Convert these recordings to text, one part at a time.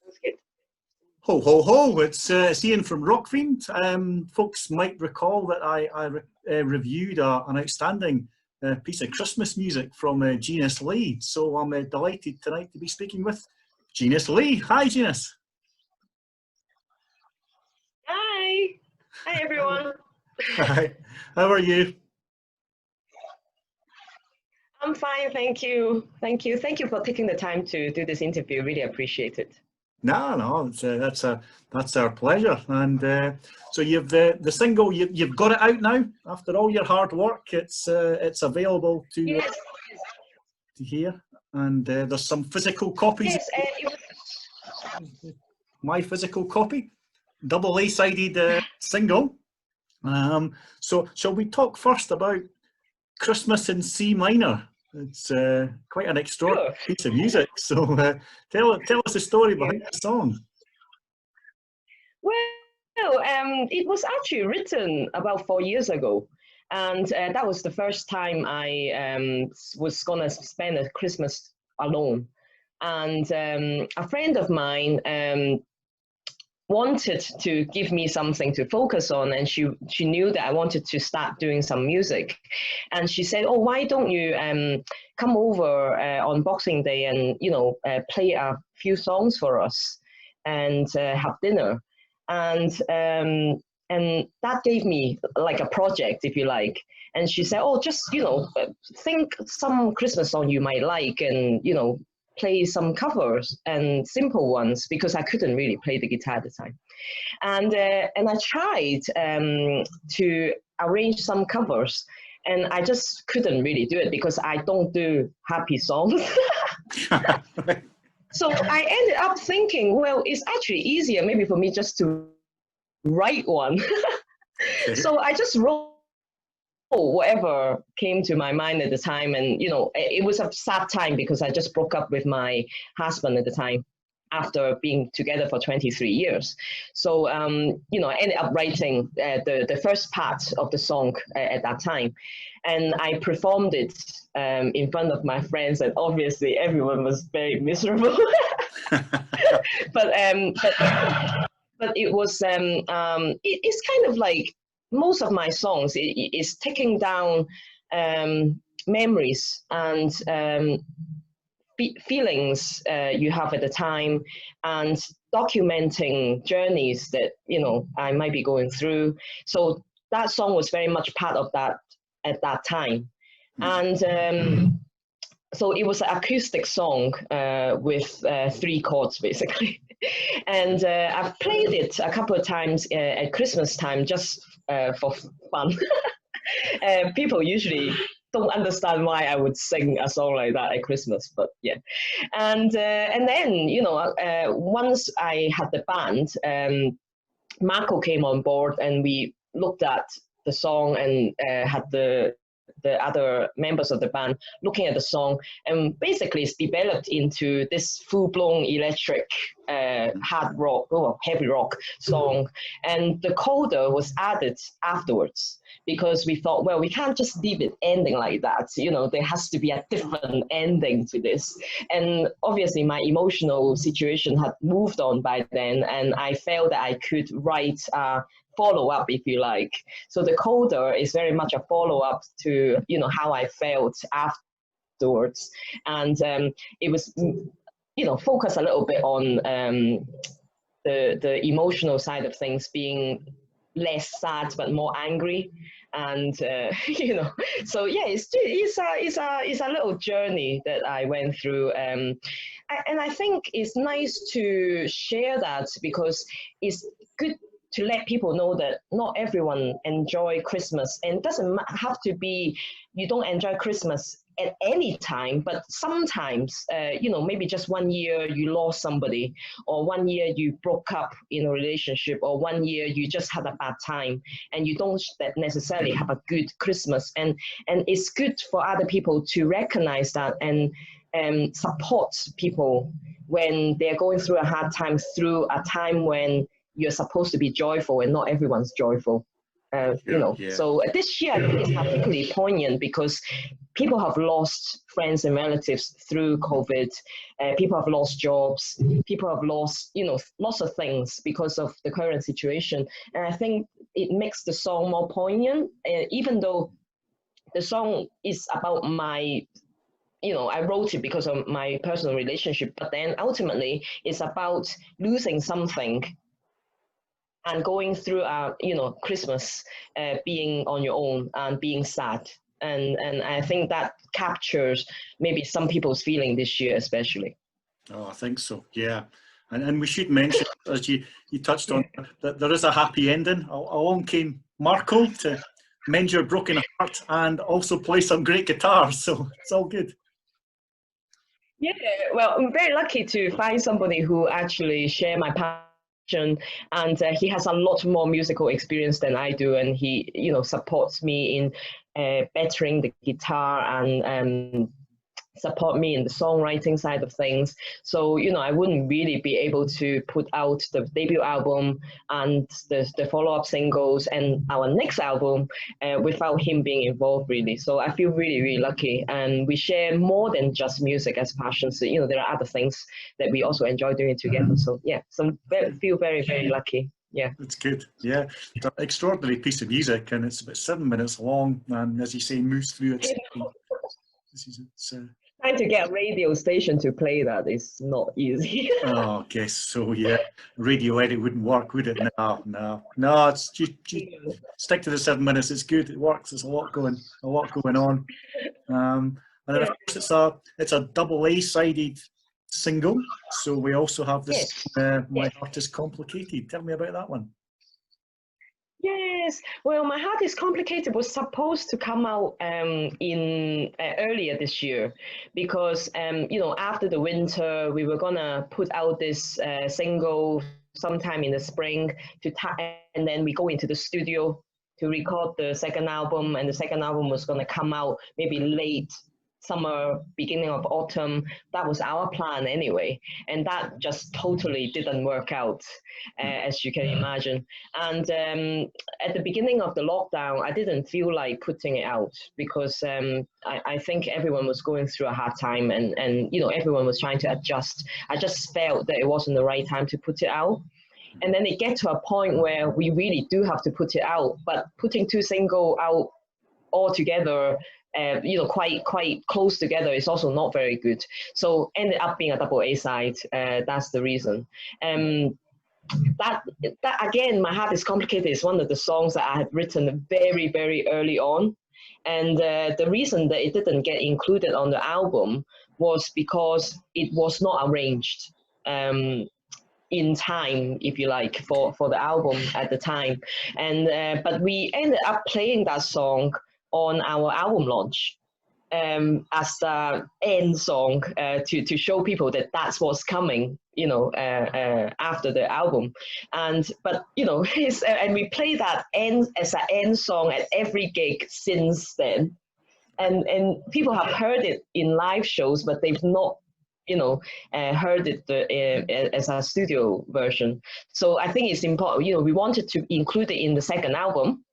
That's good. Ho, ho, ho, it's Iain from ROCKFIEND. Folks might recall that I reviewed an outstanding piece of Christmas music from Jeanice Lee. So I'm delighted tonight to be speaking with Jeanice Lee. Hi, Jeanice. Hi. Hi, everyone. Hi. How are you? I'm fine, thank you. Thank you. Thank you for taking the time to do this interview. Really appreciate it. No, it's, that's our pleasure. And so you've the single, you've got it out now after all your hard work. It's available to Yes. to hear, and there's some physical copies. Yes, My physical copy, double A-sided single. So shall we talk first about Christmas in C minor? It's quite an extraordinary piece of music. So tell us the story behind the song. Well, it was actually written about 4 years ago. And that was the first time I was going to spend a Christmas alone. And a friend of mine wanted to give me something to focus on, and she knew that I wanted to start doing some music, and she said, "Oh, why don't you come over on Boxing Day and play a few songs for us and have dinner?" And that gave me like a project, if you like. And she said, "Oh, just think some Christmas song you might like, and play some covers and simple ones," because I couldn't really play the guitar at the time. And I tried to arrange some covers, and I just couldn't really do it because I don't do happy songs. So I ended up thinking, well, it's actually easier maybe for me just to write one. So I just wrote whatever came to my mind at the time, and it was a sad time because I just broke up with my husband at the time after being together for 23 years. So I ended up writing the first part of the song at that time, and I performed it in front of my friends, and obviously everyone was very miserable. but it was it's kind of like most of my songs is taking down memories and feelings you have at the time, and documenting journeys that I might be going through. So that song was very much part of that at that time. And so it was an acoustic song with 3 chords basically. And I've played it a couple of times at Christmas time just for fun. People usually don't understand why I would sing a song like that at Christmas, but yeah. And then once I had the band, Marco came on board, and we looked at the song and had the other members of the band looking at the song, and basically it's developed into this full-blown electric hard rock or heavy rock song. And the coda was added afterwards because we thought, well, we can't just leave it ending like that, there has to be a different ending to this. And obviously my emotional situation had moved on by then, and I felt that I could write follow-up, if you like. So the coda is very much a follow-up to how I felt afterwards, and it was focus a little bit on the emotional side of things, being less sad but more angry, and so yeah, it's a little journey that I went through, and I think it's nice to share that because it's good to let people know that not everyone enjoy Christmas, and it doesn't have to be you don't enjoy Christmas at any time, but sometimes, maybe just 1 year you lost somebody, or 1 year you broke up in a relationship, or 1 year you just had a bad time, and you don't necessarily have a good Christmas. And it's good for other people to recognize that and support people when they're going through a hard time, through a time when you're supposed to be joyful, and not everyone's joyful. So this year I think it's particularly poignant because people have lost friends and relatives through COVID. People have lost jobs. People have lost, you know, lots of things because of the current situation. And I think it makes the song more poignant, even though the song is about my, you know, I wrote it because of my personal relationship, but then ultimately it's about losing something and going through, you know, Christmas, being on your own and being sad. And I think that captures maybe some people's feeling this year, especially. Oh, I think so, yeah. And we should mention, as you touched on, that there is a happy ending. Along came Marco to mend your broken heart and also play some great guitars, so it's all good. Yeah, well, I'm very lucky to find somebody who actually share my passion, and he has a lot more musical experience than I do, and he, you know, supports me in bettering the guitar and support me in the songwriting side of things. So, you know, I wouldn't really be able to put out the debut album and the follow-up singles and our next album without him being involved, really. So I feel really, really lucky. And we share more than just music as passions. So, you know, there are other things that we also enjoy doing together. So yeah, feel very, very lucky. Yeah. It's good. Yeah, it's an extraordinary piece of music, and it's about 7 minutes long, and as you say, moves through its Trying to get a radio station to play that is not easy. Oh, I guess so, yeah. Radio edit wouldn't work, would it? No. It's you stick to the 7 minutes. It's good. It works. There's a lot going on. And then of course it's a double A-sided single. So we also have this. My Heart Is Complicated. Tell me about that one. Yes, well, My Heart Is Complicated was supposed to come out in earlier this year because, you know, after the winter, we were gonna put out this single sometime in the spring and then we go into the studio to record the second album, and the second album was gonna come out maybe late summer, beginning of autumn. That was our plan anyway, and that just totally didn't work out, as you can imagine. And at the beginning of the lockdown, I didn't feel like putting it out because I think everyone was going through a hard time, and you know, everyone was trying to adjust. I just felt that it wasn't the right time to put it out. And then it gets to a point where we really do have to put it out, but putting two singles out all together, you know, quite close together is also not very good. So ended up being a double A side. That's the reason. That again, My Heart Is Complicated is one of the songs that I had written very, very early on. And the reason that it didn't get included on the album was because it was not arranged in time, if you like, for the album at the time. And but we ended up playing that song on our album launch as the end song to show people that that's what's coming, you know, after the album. But you know, and we play that as an end song at every gig since then. And people have heard it in live shows, but they've not, you know, heard it as a studio version. So I think it's important, you know, we wanted to include it in the second album.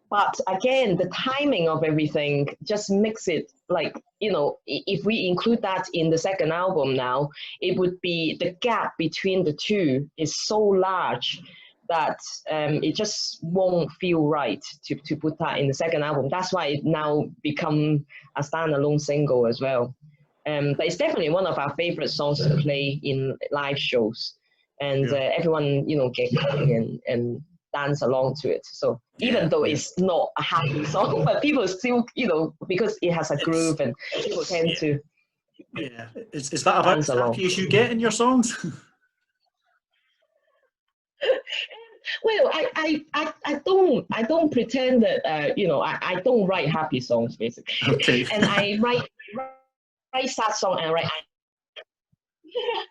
But again, the timing of everything just makes it like, you know, if we include that in the second album now, it would be, the gap between the two is so large that it just won't feel right to put that in the second album. That's why it now become a standalone single as well. But it's definitely one of our favorite songs to play in live shows. And everyone, you know, get going and dance along to it. So even though it's not a happy song, but people still, you know, because it has a groove and people tend to. Yeah, is that about as happy as you get in your songs? Well, I don't pretend that you know, I don't write happy songs basically. Okay. And I write sad song and write.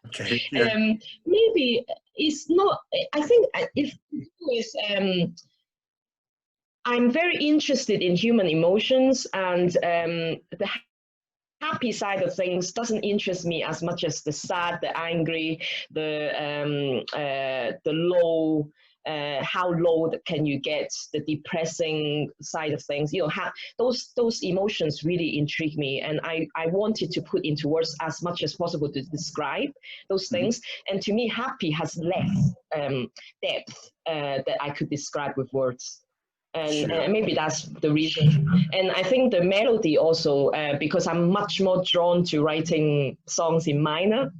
Okay. Yeah. Maybe it's not. I think if it's I'm very interested in human emotions, and the happy side of things doesn't interest me as much as the sad, the angry, the low, how low can you get, the depressing side of things, you know, those emotions really intrigue me, and I wanted to put into words as much as possible to describe those things. And to me, happy has less depth that I could describe with words. And maybe that's the reason. And I think the melody also, because I'm much more drawn to writing songs in minor,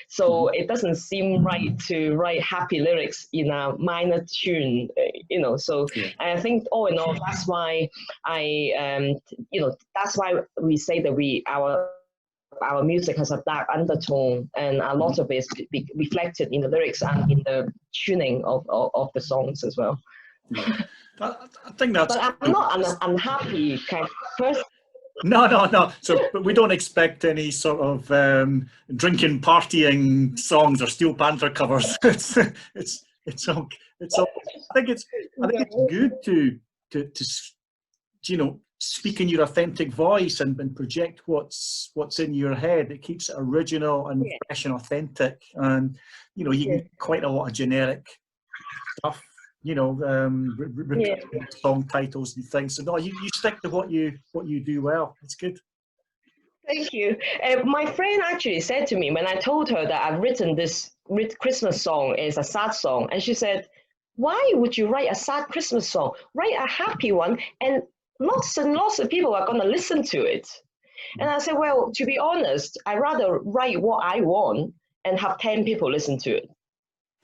so it doesn't seem right to write happy lyrics in a minor tune, you know. So I think all in all, that's why you know, that's why we say that our music has a dark undertone, and a lot of it is reflected in the lyrics and in the tuning of the songs as well. I think that's. But I'm not an unhappy kind of person. No. So, but we don't expect any sort of drinking, partying songs or Steel Panther covers. It's all. I think it's good to you know, speak in your authentic voice and project what's in your head. It keeps it original and fresh and authentic. And you know, you can get quite a lot of generic stuff, you know, song titles and things. So no, you stick to what you do well. It's good. Thank you. My friend actually said to me when I told her that I've written this Christmas song is a sad song, and she said, "Why would you write a sad Christmas song? Write a happy one, and lots of people are going to listen to it." And I said, "Well, to be honest, I'd rather write what I want and have 10 people listen to it."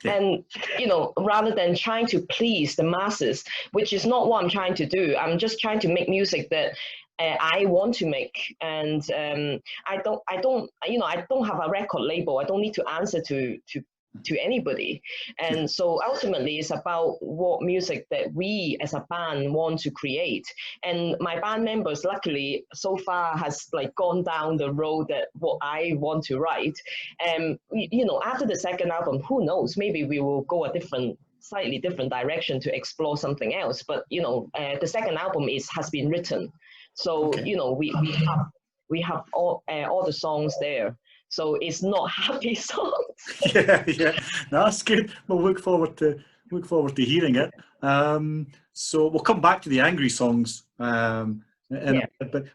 And, you know, rather than trying to please the masses, which is not what I'm trying to do. I'm just trying to make music that I want to make. And I don't, you know, I don't have a record label. I don't need to answer to anybody. And so ultimately it's about what music that we as a band want to create. And my band members luckily so far has like gone down the road that what I want to write. You know, after the second album, who knows, maybe we will go a slightly different direction to explore something else. But you know, the second album has been written, so you know, we have all the songs there. So it's not happy songs. Yeah, no, that's good. We'll look forward to hearing it. So we'll come back to the angry songs. But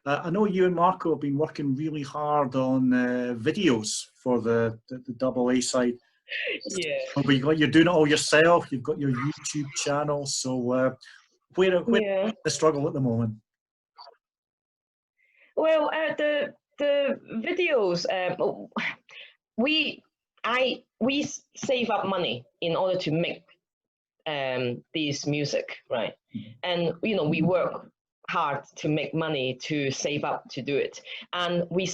I know you and Marco have been working really hard on videos for the double A side. Yeah. You're doing it all yourself. You've got your YouTube channel. So where the struggle at the moment? Well, the videos, we save up money in order to make this music, right? And you know, we work hard to make money to save up to do it, and we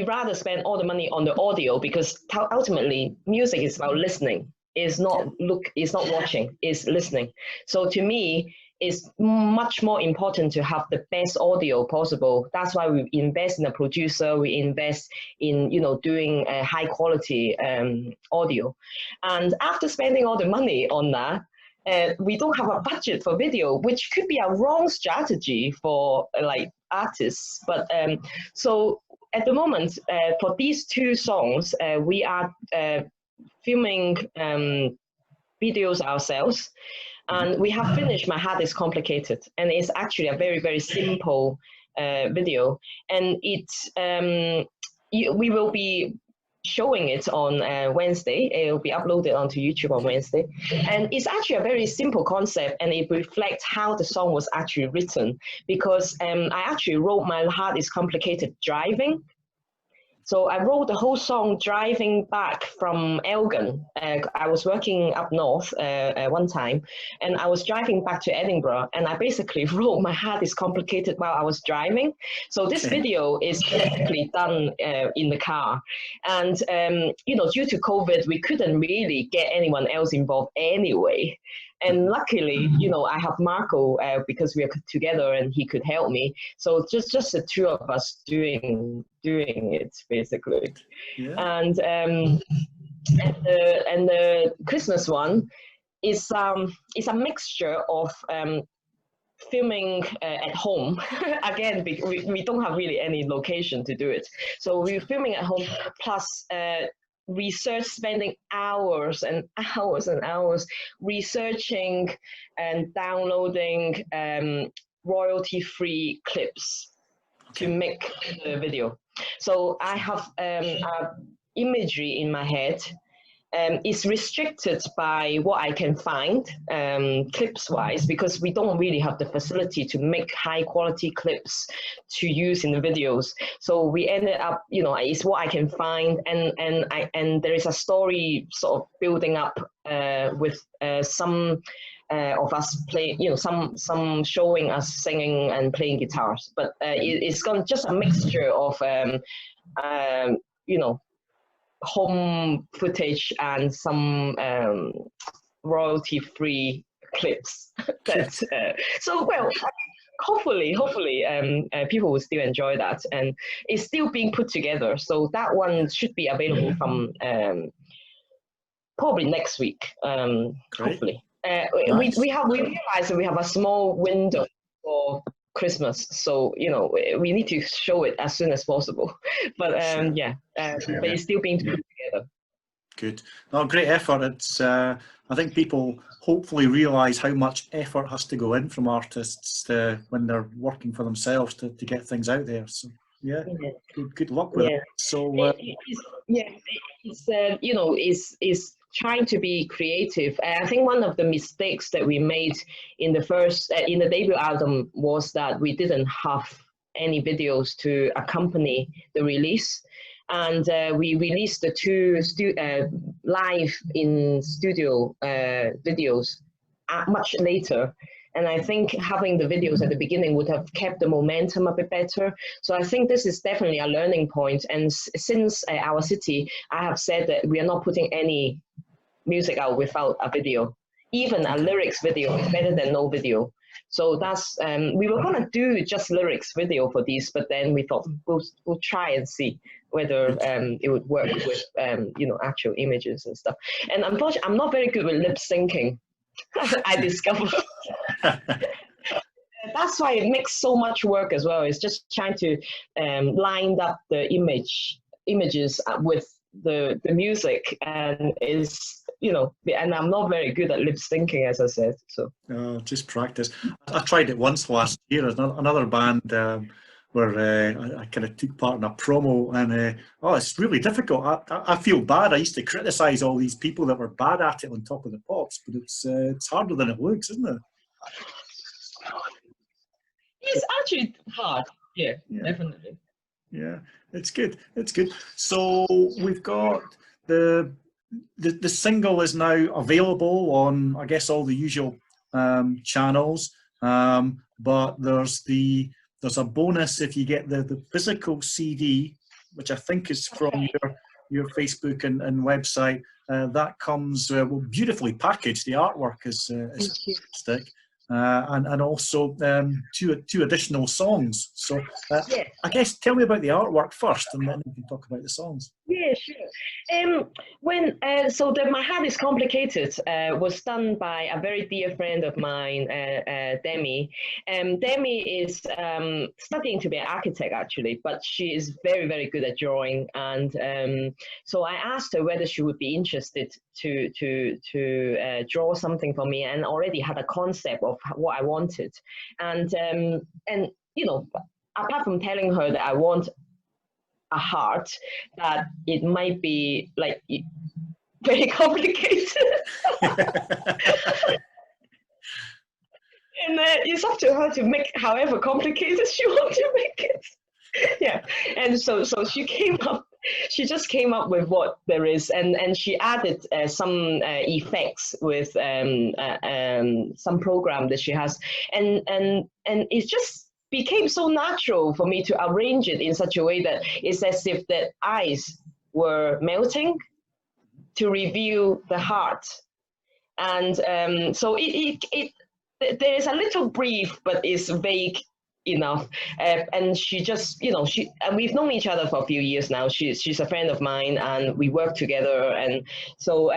rather spend all the money on the audio, because ultimately music is about listening. It's not watching, it's listening. So to me, it's much more important to have the best audio possible. That's why we invest in a producer, we invest in, you know, doing a high quality audio. And after spending all the money on that, we don't have a budget for video, which could be a wrong strategy for like artists. But so at the moment, for these two songs, we are filming videos ourselves. And we have finished My Heart is Complicated, and it's actually a very, very simple video. And we will be showing it on Wednesday. It will be uploaded onto YouTube on Wednesday. And it's actually a very simple concept, and it reflects how the song was actually written, because I actually wrote My Heart is Complicated driving. So I wrote the whole song driving back from Elgin. I was working up north one time, and I was driving back to Edinburgh, and I basically wrote My Heart is Complicated while I was driving. So this video is basically done in the car. And, you know, due to COVID, we couldn't really get anyone else involved anyway. And luckily, you know, I have Marco because we are together and he could help me. So just the two of us doing it basically. And the Christmas one is a mixture of filming at home. Again, we don't have really any location to do it. So we're filming at home, plus spending hours and hours and hours researching and downloading royalty-free clips to make the video. So I have imagery in my head. It's restricted by what I can find clips-wise, because we don't really have the facility to make high-quality clips to use in the videos. So we ended up, you know, it's what I can find, and there is a story sort of building up with some of us play, you know, some showing us singing and playing guitars, but it's just a mixture of you know, home footage and some royalty-free clips. So, well, hopefully people will still enjoy that, and it's still being put together. So that one should be available from probably next week. Hopefully, nice. we realize that we have a small window for Christmas, so you know we need to show it as soon as possible. But yeah, but it's still being put together. Good. No, great effort. It's I think people hopefully realise how much effort has to go in from artists when they're working for themselves to get things out there. So yeah, good luck with it. So it's you know, is trying to be creative. I think one of the mistakes that we made in the first in the debut album was that we didn't have any videos to accompany the release, and we released the two live in studio videos much later. And I think having the videos at the beginning would have kept the momentum a bit better. So I think this is definitely a learning point. And since our city, I have said that we are not putting any music out without a video. Even a lyrics video is better than no video. So that's we were gonna do just lyrics video for these, but then we thought we'll try and see whether it would work with you know, actual images and stuff. And unfortunately, I'm not very good with lip syncing. I discovered. That's why it makes so much work as well. It's just trying to line up the images with the music, and is, you know, and I'm not very good at lip syncing, as I said. So just practice. I tried it once last year. Another band where I kind of took part in a promo, and it's really difficult. I feel bad. I used to criticise all these people that were bad at it on Top of the Pops, but it's harder than it looks, isn't it? It's actually hard. Yeah, definitely. Yeah, it's good. It's good. So we've got the single is now available on, I guess, all the usual channels, but there's a bonus if you get the physical CD, which I think is from your Facebook and website. That comes beautifully packaged. The artwork is fantastic. And also two additional songs. So I guess tell me about the artwork first, and then we can talk about the songs. Yeah, sure. So My Heart is Complicated was done by a very dear friend of mine, Demi. Demi is studying to be an architect, actually, but she is very, very good at drawing. And so I asked her whether she would be interested to draw something for me, and already had a concept of what I wanted. And you know, apart from telling her that I want a heart, that it might be like very complicated. And it's up to her to make however complicated she wants to make it. Yeah, and so she just came up with what there is, and she added some effects with some program that she has, and it just became so natural for me to arrange it in such a way that it's as if the eyes were melting to reveal the heart. And so there is a little brief, but it's vague enough. And she just, you know, and we've known each other for a few years now. She's a friend of mine, and we work together. And so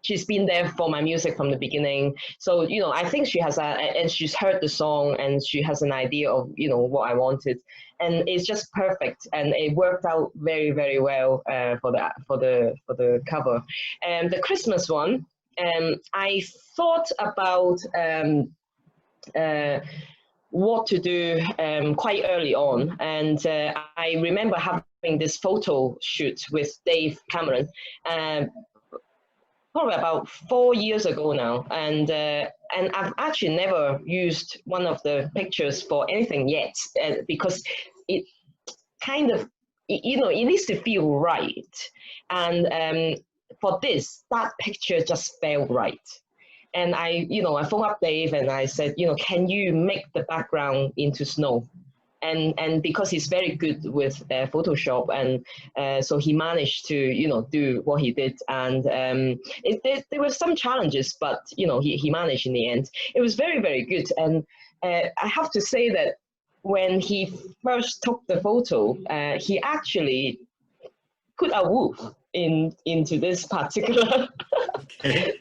she's been there for my music from the beginning. So, you know, I think she has and she's heard the song and she has an idea of, you know, what I wanted. And it's just perfect. And it worked out very, very well for the cover. And the Christmas one, I thought about what to do quite early on. And I remember having this photo shoot with Dave Cameron, probably about 4 years ago now. And I've actually never used one of the pictures for anything yet, because it kind of, you know, it needs to feel right. And for this, that picture just felt right. And I phoned up Dave and I said, you know, can you make the background into snow? And because he's very good with Photoshop, and so he managed to, you know, do what he did. And there were some challenges, but, you know, he managed in the end. It was very, very good. And I have to say that when he first took the photo, he actually put a woof into this particular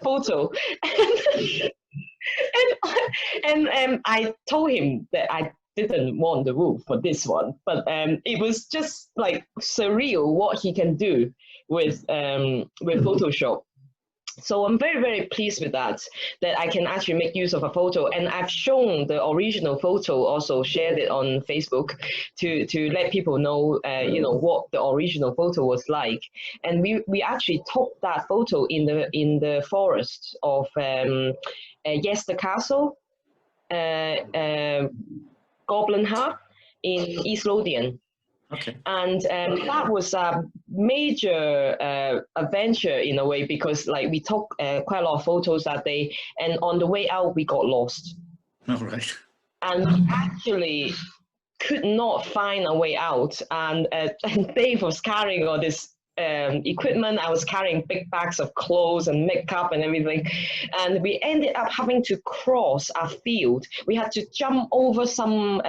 photo. And I told him that I didn't want the woof for this one, but it was just like surreal what he can do with Photoshop. So I'm very, very pleased with that I can actually make use of a photo. And I've shown the original photo, also shared it on Facebook to let people know, you know, what the original photo was like. And we actually took that photo in the forest of Yester Castle, Goblin Heart in East Lothian. Okay. And that was a major adventure in a way, because like we took quite a lot of photos that day, and on the way out we got lost. All right. And we actually could not find a way out. And Dave was carrying all this equipment. I was carrying big bags of clothes and makeup and everything. And we ended up having to cross a field. We had to jump over some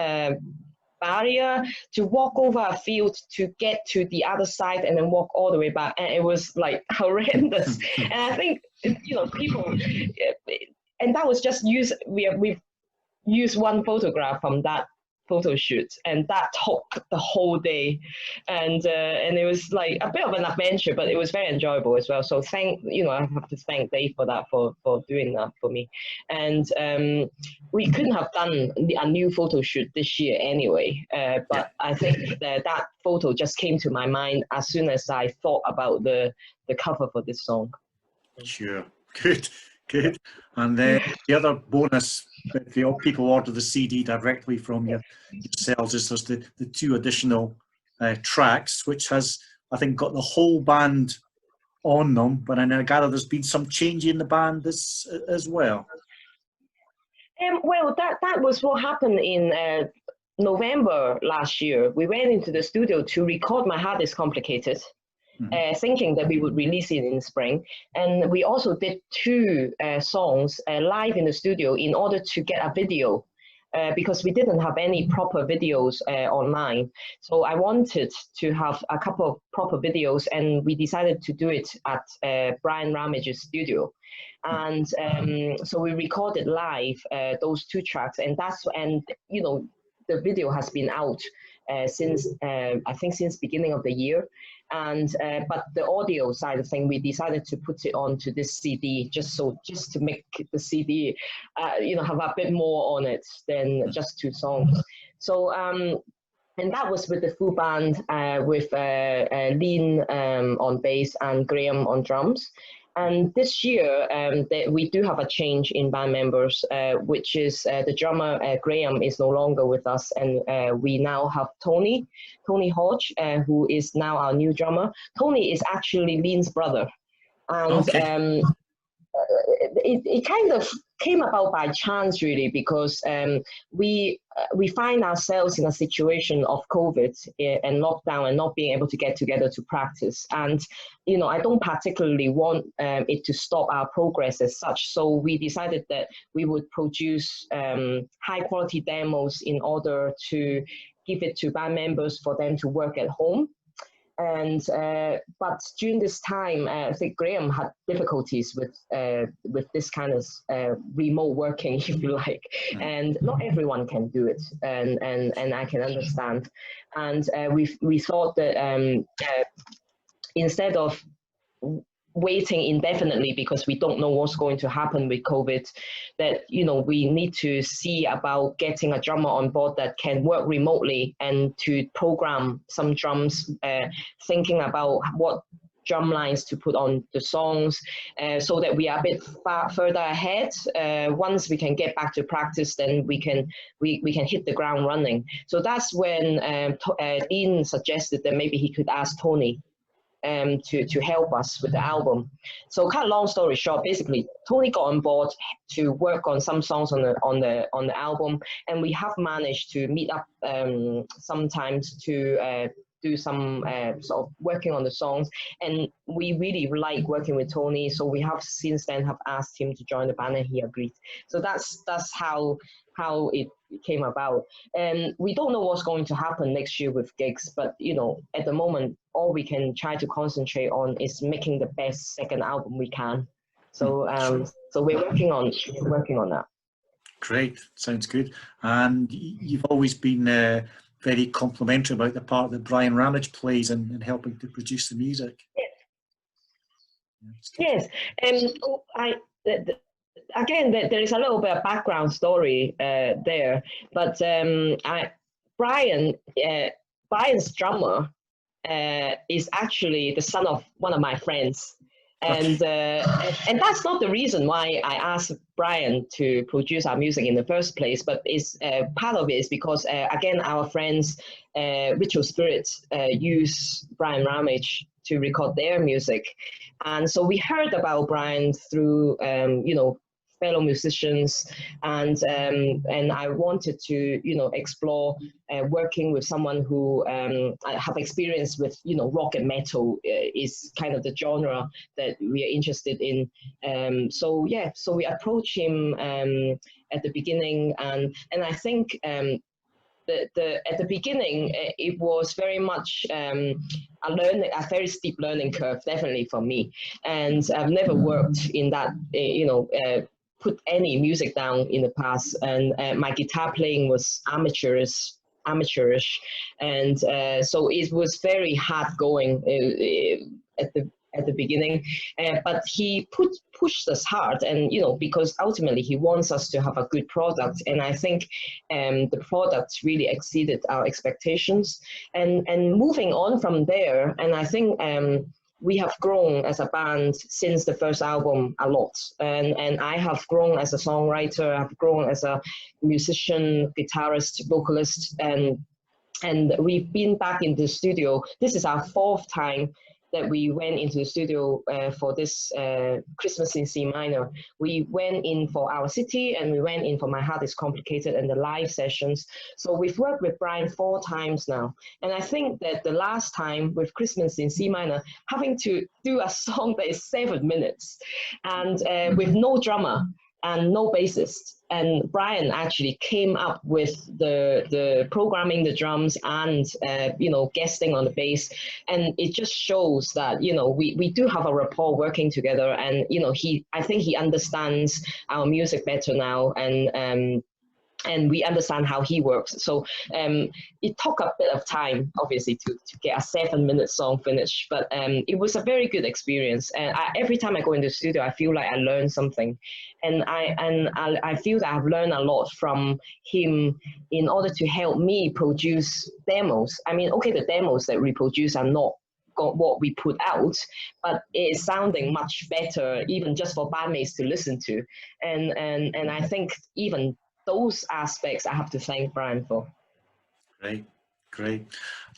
barrier to walk over a field to get to the other side and then walk all the way back. And it was like horrendous. And I think, you know, people, and that was just we've used one photograph from that photo shoot, and that took the whole day, and it was like a bit of an adventure, but it was very enjoyable as well. So I have to thank Dave for that, for doing that for me. And we couldn't have done a new photo shoot this year anyway, but I think that photo just came to my mind as soon as I thought about the cover for this song. Sure. Good. And then the other bonus, if people order the CD directly from yourselves, is there's the 2 additional tracks, which has, I think, got the whole band on them. But I gather there's been some change in the band as well. Well, that was what happened in November last year. We went into the studio to record My Heart Is Complicated. Thinking that we would release it in spring. And we also did 2 songs live in the studio in order to get a video, because we didn't have any proper videos online. So I wanted to have a couple of proper videos, and we decided to do it at Brian Ramage's studio. And so we recorded live those 2 tracks, and you know, the video has been out since I think since beginning of the year. And but the audio side of things, we decided to put it onto this CD just to make the CD you know, have a bit more on it than just 2 songs. So and that was with the full band, with Iain on bass and Graham on drums. And this year, we do have a change in band members, which is the drummer, Graham, is no longer with us. And we now have Tony Hodge, who is now our new drummer. Tony is actually Iain's brother. And it kind of came about by chance, really, because we find ourselves in a situation of COVID and lockdown and not being able to get together to practice. And, you know, I don't particularly want it to stop our progress as such. So we decided that we would produce high quality demos in order to give it to band members for them to work at home. But during this time, I think Graham had difficulties with this kind of remote working, if you like, and not everyone can do it, and I can understand. And we thought that instead of waiting indefinitely because we don't know what's going to happen with COVID, that we need to see about getting a drummer on board that can work remotely and to program some drums, thinking about what drum lines to put on the songs, so that we are a bit further ahead. Once we can get back to practice, then we can hit the ground running. So that's when Iain suggested that maybe he could ask Tony to help us with the album. So kind of long story short, basically Tony got on board to work on some songs on the album, and we have managed to meet up sometimes to do some sort of working on the songs, and we really like working with Tony, so we have since then have asked him to join the band, and he agreed. So that's how it came about. And we don't know what's going to happen next year with gigs, but at the moment all we can try to concentrate on is making the best second album we can. So so we're working on that. Great, sounds good. And you've always been very complimentary about the part that Brian Ramage plays in helping to produce the music. Yes, again, there is a little bit of background story there, but Brian's drummer is actually the son of one of my friends, and that's not the reason why I asked Brian to produce our music in the first place, but is part of it is because again, our friends Ritual Spirits use Brian Ramage to record their music, and so we heard about Brian through fellow musicians, and I wanted to explore working with someone who have experience with rock and metal is kind of the genre that we are interested in. So we approached him at the beginning, and I think at the beginning it was very much a very steep learning curve, definitely for me, and I've never worked in that put any music down in the past, and my guitar playing was amateurish, and so it was very hard going at the beginning, but he pushed us hard, and because ultimately he wants us to have a good product, and I think the product really exceeded our expectations, and moving on from there, and I think we have grown as a band since the first album a lot, and I have grown as a songwriter, I've grown as a musician, guitarist, vocalist, and we've been back in the studio. This is our fourth time that we went into the studio for this Christmas in C minor. We went in for Our City, and we went in for My Heart is Complicated and the live sessions. So we've worked with Brian 4 times now. And I think that the last time with Christmas in C minor, having to do a song that is 7 minutes and with no drummer and no bassist. And Brian actually came up with the programming the drums and guesting on the bass, and it just shows that we do have a rapport working together, and I think he understands our music better now, and we understand how he works. So it took a bit of time, obviously, to get a 7-minute song finished, but it was a very good experience. And every time I go into the studio, I feel like I learn something, and I feel that I've learned a lot from him in order to help me produce demos. I mean, okay, the demos that we produce are not what we put out, but it's sounding much better, even just for bandmates to listen to, and I think even those aspects I have to thank Brian for. Great.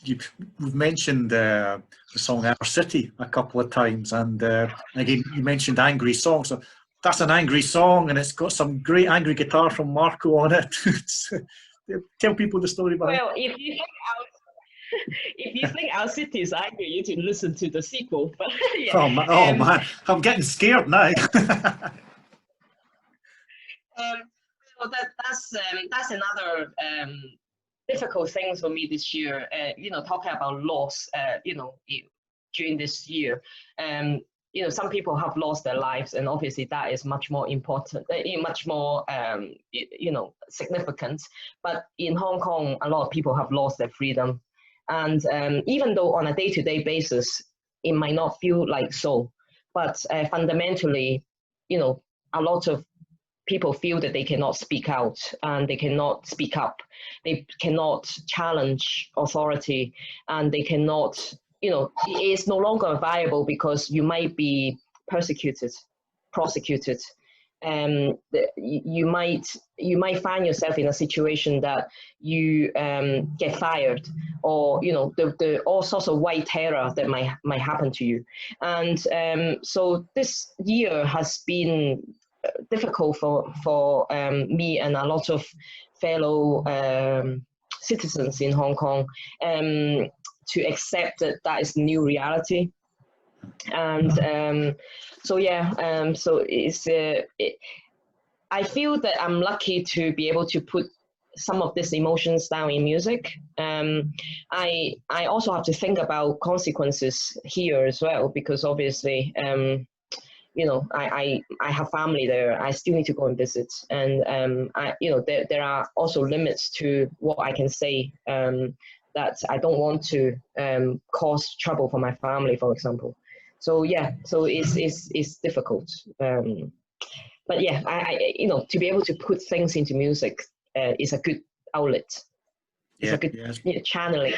We've mentioned the song Our City a couple of times, and again, you mentioned Angry Song. So that's an angry song, and it's got some great angry guitar from Marco on it. Tell people the story behind it. Well, if you think Our City is angry, you need to listen to the sequel. But, yeah. Oh man, I'm getting scared now. So that's another difficult things for me this year. Talking about loss. During this year, some people have lost their lives, and obviously that is much more important, much more significant. But in Hong Kong, a lot of people have lost their freedom, and even though on a day-to-day basis it might not feel like so, but fundamentally, a lot of people feel that they cannot speak out and they cannot speak up. They cannot challenge authority, and they cannot, it is no longer viable because you might be persecuted, prosecuted. You might find yourself in a situation that you get fired, or the all sorts of white terror that might happen to you. And so this year has been difficult for me and a lot of fellow citizens in Hong Kong to accept that is new reality. And so it's I feel that I'm lucky to be able to put some of these emotions down in music. I also have to think about consequences here as well, because obviously I have family there. I still need to go and visit, and there are also limits to what I can say, that I don't want to cause trouble for my family, for example. So it's difficult. But yeah, I to be able to put things into music is a good outlet. It's a good channeling.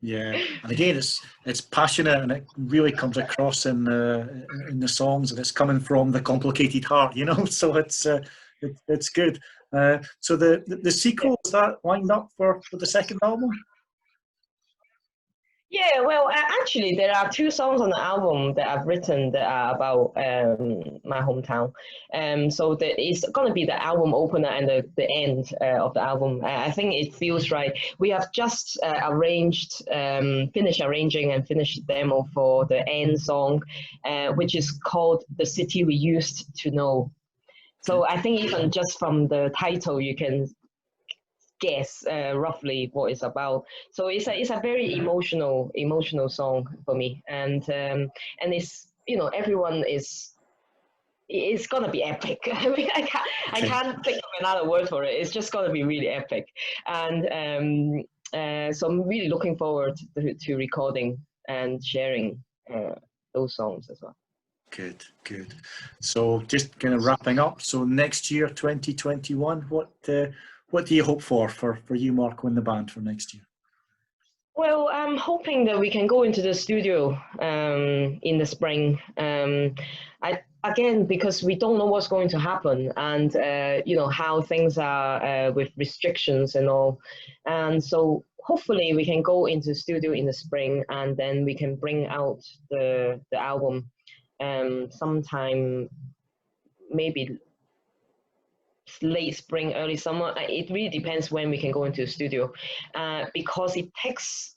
Yeah, and again, it's passionate, and it really comes across in the songs, and it's coming from the complicated heart, So it's good. So the sequel, is that lined up for the second album? Yeah, well, actually, there are 2 songs on the album that I've written that are about my hometown. So it's going to be the album opener and the end of the album. I think it feels right. We have just finished arranging and finished the demo for the end song, which is called "The City We Used to Know." So I think even just from the title, you can guess roughly what it's about. So it's a very emotional song for me, and it's everyone it's gonna be epic. I mean, I can't think of another word for it. It's just gonna be really epic, and so I'm really looking forward to recording and sharing those songs as well. Good. So just kind of wrapping up. So next year, 2021, what do you hope for you, Marco, and the band for next year? Well, I'm hoping that we can go into the studio in the spring. Again, because we don't know what's going to happen, and how things are with restrictions and all. And so hopefully we can go into the studio in the spring, and then we can bring out the album sometime, maybe late spring, early summer. It really depends when we can go into the studio, because it takes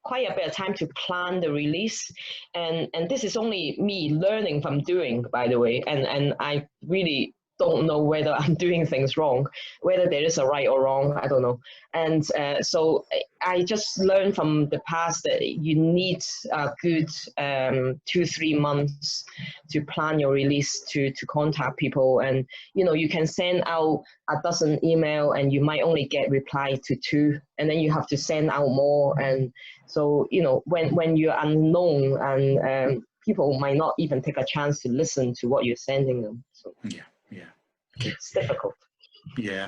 quite a bit of time to plan the release, and this is only me learning from doing, by the way, and I really don't know whether I'm doing things wrong, whether there is a right or wrong, I don't know. And so I just learned from the past that you need a good 2-3 months to plan your release, to contact people. And you can send out a dozen email and you might only get reply to 2, and then you have to send out more. And so when you're unknown, and people might not even take a chance to listen to what you're sending them. So yeah it's difficult. Yeah,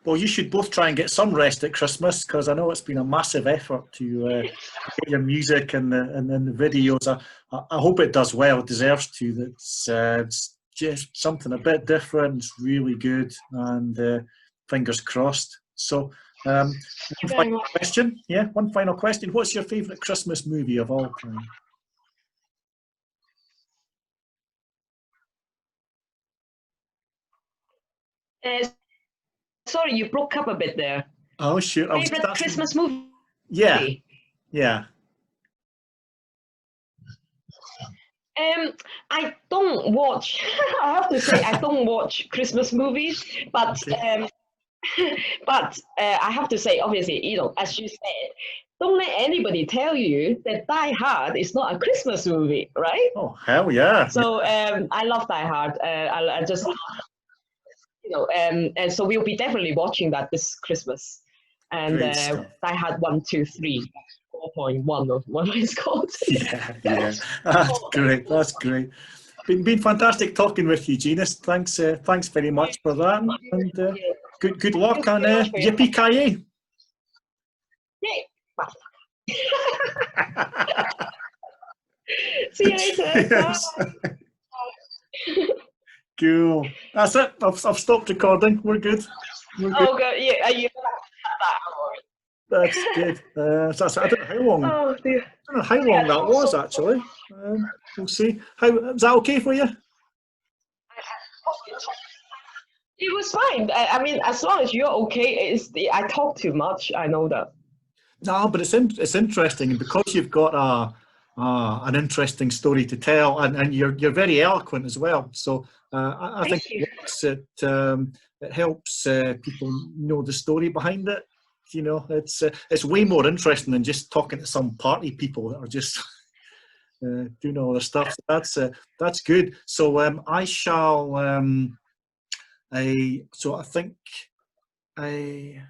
well, you should both try and get some rest at Christmas, because I know it's been a massive effort to get your music and the videos. I hope it does well. It deserves to. It's just something a bit different. It's really good, and fingers crossed. So one final question. Yeah, one final question. What's your favourite Christmas movie of all time? Sorry, you broke up a bit there. Oh, sure. Favorite Christmas movie? Yeah. I don't watch. I have to say, I don't watch Christmas movies, but But I have to say, obviously, you know, as you said, don't let anybody tell you that Die Hard is not a Christmas movie, right? Oh, hell yeah. So I love Die Hard. I just, you know, and so we'll be definitely watching that this Christmas. And Great stuff. Die Hard 1, 2, 3, 4.1 or what it's called. Yeah, yeah. That's great. That's great. Been fantastic talking with you, Jeanice. Thanks very much for that. And good luck and yippee-ki-yay. Yay! See you later. Bye. Cool. That's it. I've stopped recording. We're good. We're good. Oh, good. Yeah, you're gonna have to cut that out. That's good. So I don't know how long. Oh, dear. I don't know how long that was actually. We'll see. Is that okay for you? It was fine. I mean, as long as you're okay. I talk too much. I know that. No, but it's interesting, and because you've got an interesting story to tell, and you're very eloquent as well. So I think it helps people know the story behind it. You know, it's way more interesting than just talking to some party people that are just doing all the stuff. So that's good. So I shall. So I think it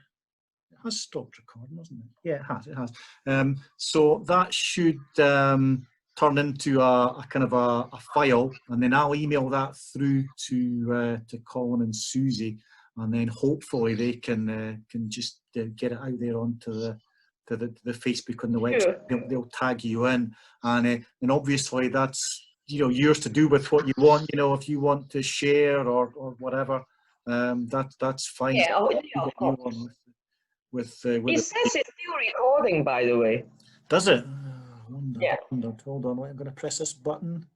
has stopped recording, hasn't it? Yeah, it has. So that should turn into a kind of a file, and then I'll email that through to Colin and Susie, and then hopefully they can just get it out there onto the Facebook and the website. Sure. They'll tag you in, and obviously that's, you know, yours to do with what you want. You know, if you want to share or whatever, that's fine. Yeah, With it says it's still recording, by the way. Does it? Yeah. Hold on. I'm going to press this button.